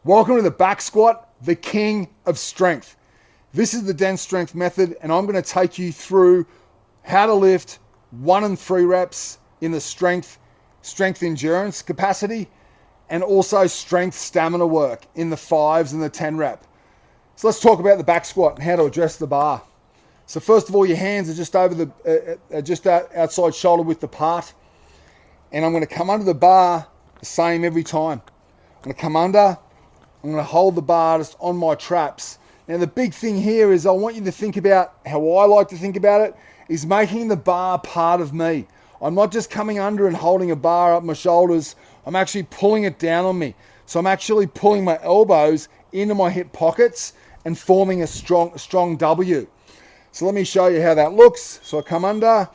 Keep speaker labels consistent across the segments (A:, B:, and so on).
A: Welcome to the back squat, the king of strength. This is the dense strength method, and I'm going to take you through how to lift 1 and 3 reps in the strength endurance capacity, and also strength stamina work in the 5s and the 10 rep. So let's talk about the back squat and how to address the bar. So first of all, your hands are just over outside shoulder width apart, and I'm going to come under the bar the same every time. I'm going to come under. I'm going to hold the bar just on my traps. Now the big thing here is I want you to think about how I like to think about it, is making the bar part of me. I'm not just coming under and holding a bar up my shoulders. I'm actually pulling it down on me. So I'm actually pulling my elbows into my hip pockets and forming a strong W. So let me show you how that looks. So I come under.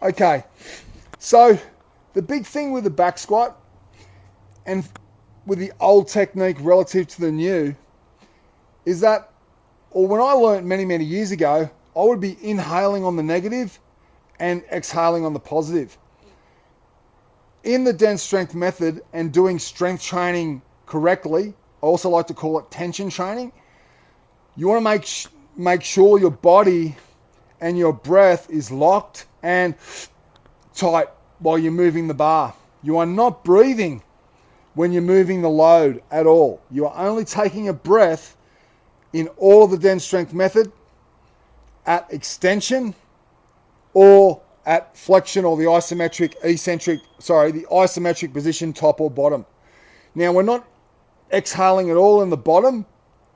A: Okay, so the big thing with the back squat and with the old technique relative to the new is that, or when I learned many years ago, I would be inhaling on the negative and exhaling on the positive. In the dense strength method and doing strength training correctly, I also like to call it tension training. You want to make sure your body and your breath is locked and tight while you're moving the bar. You are not breathing when you're moving the load at all. You are only taking a breath in all of the dense strength method at extension or at flexion, or the isometric position, top or bottom. Now we're not exhaling at all in the bottom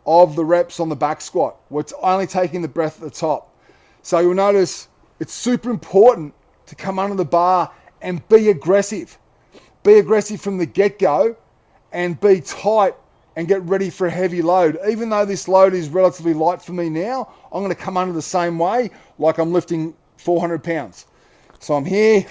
A: of the reps on the back squat. We're only taking the breath at the top. So you'll notice it's super important to come under the bar and be aggressive. Be aggressive from the get-go and be tight and get ready for a heavy load. Even though this load is relatively light for me now, I'm going to come under the same way like I'm lifting 400 pounds. So I'm here.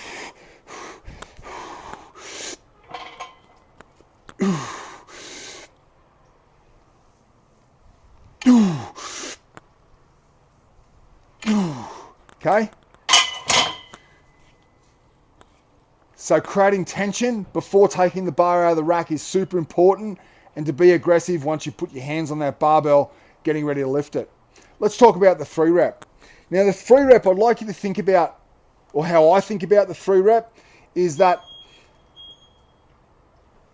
A: Okay? So creating tension before taking the bar out of the rack is super important, and to be aggressive once you put your hands on that barbell, getting ready to lift it. Let's talk about the 3 rep. Now the 3 rep, I'd like you to think about, or how I think about the 3 rep, is that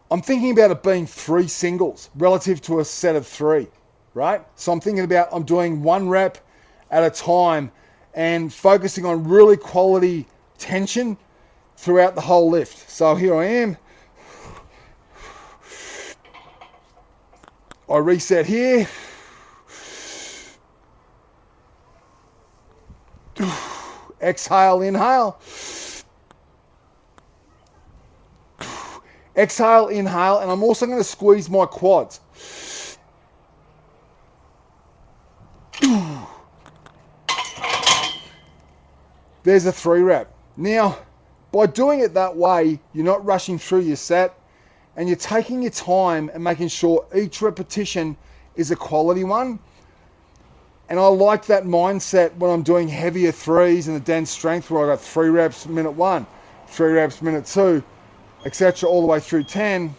A: I'm thinking about it being 3 singles relative to a set of 3, right? So I'm thinking about I'm doing 1 rep at a time and focusing on really quality tension throughout the whole lift. So here I am. I reset here. Exhale, inhale. Exhale, inhale, and I'm also going to squeeze my quads. There's a 3 rep. Now, by doing it that way, you're not rushing through your set, and you're taking your time and making sure each repetition is a quality one. And I like that mindset when I'm doing heavier 3s in the dense strength, where I got 3 reps minute 1, 3 reps minute 2, etc., all the way through 10.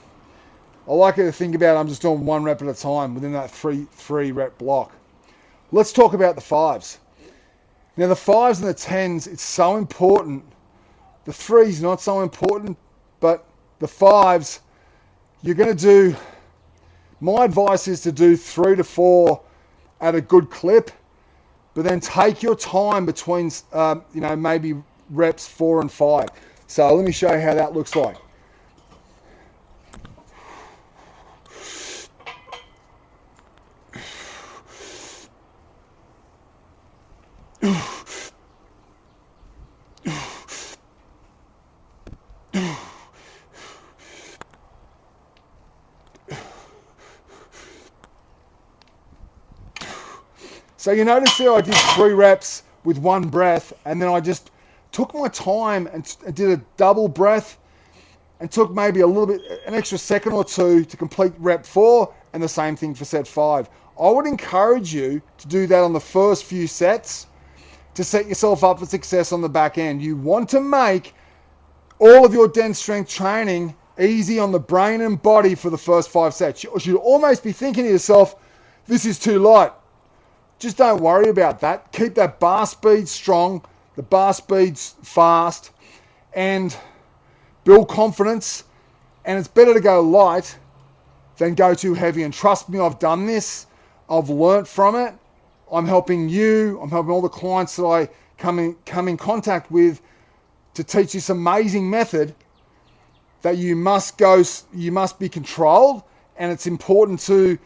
A: I like it to think about I'm just doing 1 rep at a time within that 3 rep block. Let's talk about the 5s. Now the 5s and the 10s, it's so important. The 3s not so important, but the 5s, you're going to do, my advice is to do 3 to 4 at a good clip, but then take your time between, maybe reps 4 and 5. So let me show you how that looks like. So you notice there I did 3 reps with 1 breath, and then I just took my time and did a double breath and took maybe a little bit, an extra second or two to complete rep 4, and the same thing for set 5. I would encourage you to do that on the first few sets to set yourself up for success on the back end. You want to make all of your dense strength training easy on the brain and body for the first 5 sets. You should almost be thinking to yourself, this is too light. Just don't worry about that. Keep that bar speed strong, the bar speed's fast, and build confidence. And it's better to go light than go too heavy. And trust me, I've done this. I've learnt from it. I'm helping you. I'm helping all the clients that I come in contact with to teach this amazing method that you must be controlled, and it's important to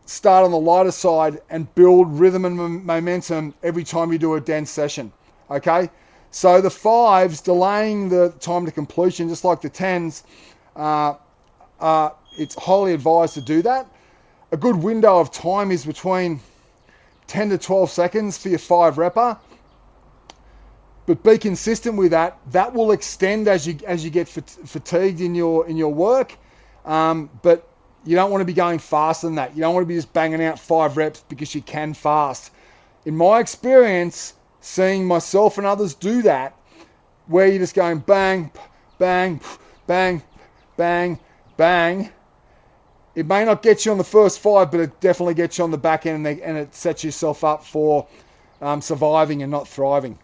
A: start on the lighter side and build rhythm and momentum every time you do a dense session. Okay, so the 5s, delaying the time to completion, just like the 10s, it's highly advised to do that. A good window of time is between 10 to 12 seconds for your 5 repper. But be consistent with that. That will extend as you get fatigued in your work. But you don't want to be going faster than that. You don't want to be just banging out 5 reps because you can fast. In my experience, seeing myself and others do that, where you're just going bang, bang, bang, bang, bang, it may not get you on the first 5, but it definitely gets you on the back end, and it sets yourself up for surviving and not thriving.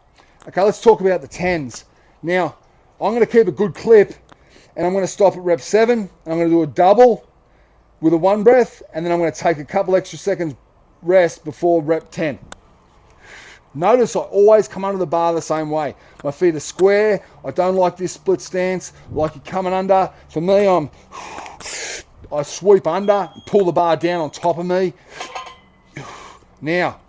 A: Okay, let's talk about the 10s. Now, I'm going to keep a good clip, and I'm going to stop at rep 7, and I'm going to do a double with a 1 breath, and then I'm going to take a couple extra seconds rest before rep 10. Notice I always come under the bar the same way. My feet are square. I don't like this split stance, like you're coming under. For me, I sweep under, pull the bar down on top of me. Now,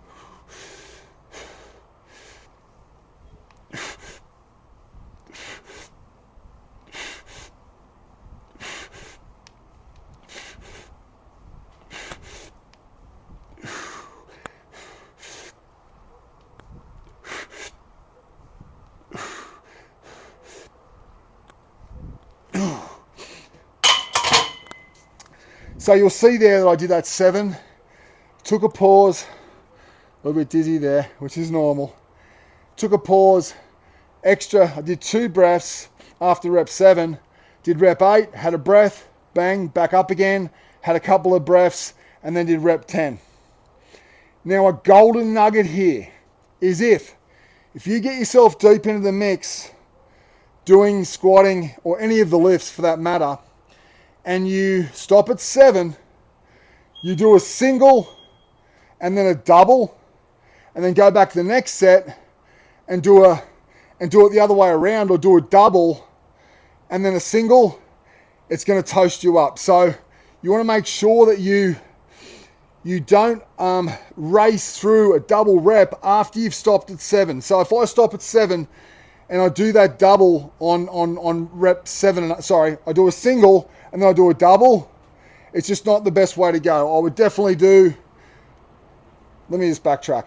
A: so you'll see there that I did that 7, took a pause, a little bit dizzy there, which is normal. Took a pause, extra, I did 2 breaths after rep 7, did rep 8, had a breath, bang, back up again, had a couple of breaths, and then did rep 10. Now a golden nugget here is if you get yourself deep into the mix, doing squatting or any of the lifts for that matter, and you stop at 7, you do a single and then a double, and then go back to the next set and do it the other way around, or do a double and then a single, it's going to toast you up. So you want to make sure that you don't race through a double rep after you've stopped at 7. So if I stop at 7 and I do that double on rep 7, I do a single and then I do a double, it's just not the best way to go. I would definitely let me just backtrack.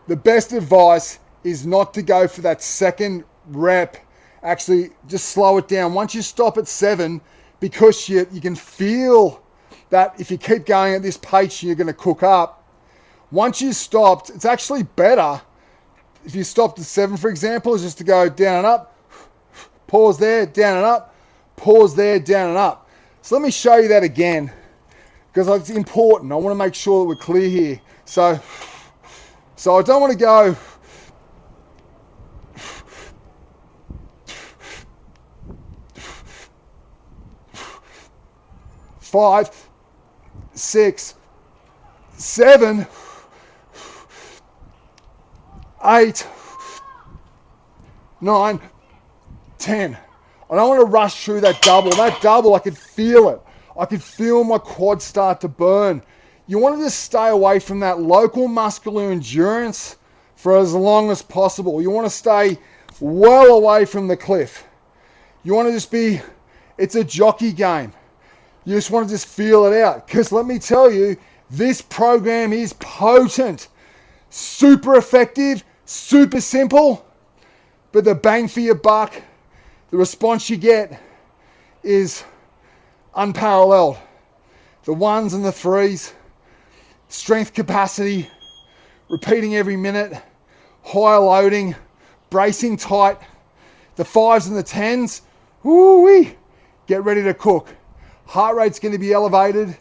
A: The best advice is not to go for that second rep. Actually, just slow it down. Once you stop at 7, because you can feel that if you keep going at this pace, you're going to cook up. Once you stopped, it's actually better if you stopped at 7, for example, is just to go down and up, pause there, down and up, pause there, down and up. So let me show you that again, because it's important. I want to make sure that we're clear here. So I don't want to go five, 6, 7, 8, 9, 10. I don't want to rush through that double. That double, I could feel it. I could feel my quads start to burn. You want to just stay away from that local muscular endurance for as long as possible. You want to stay well away from the cliff. You want to just it's a jockey game. You just want to just feel it out. Because let me tell you, this program is potent. Super effective, super simple, but the bang for your buck, the response you get is unparalleled. the ones and the threes, strength capacity, repeating every minute, higher loading, bracing tight, the 5s and the 10s, woo-wee, get ready to cook. Heart rate's going to be elevated,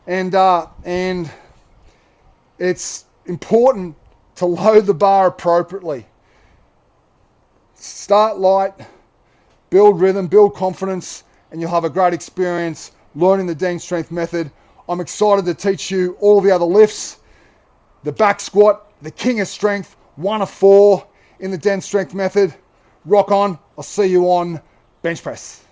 A: and it's important to load the bar appropriately. Start light, build rhythm, build confidence, and you'll have a great experience learning the Dean Strength method. I'm excited to teach you all the other lifts. The back squat, the king of strength, 1 of 4 in the Dean Strength method. Rock on. I'll see you on bench press.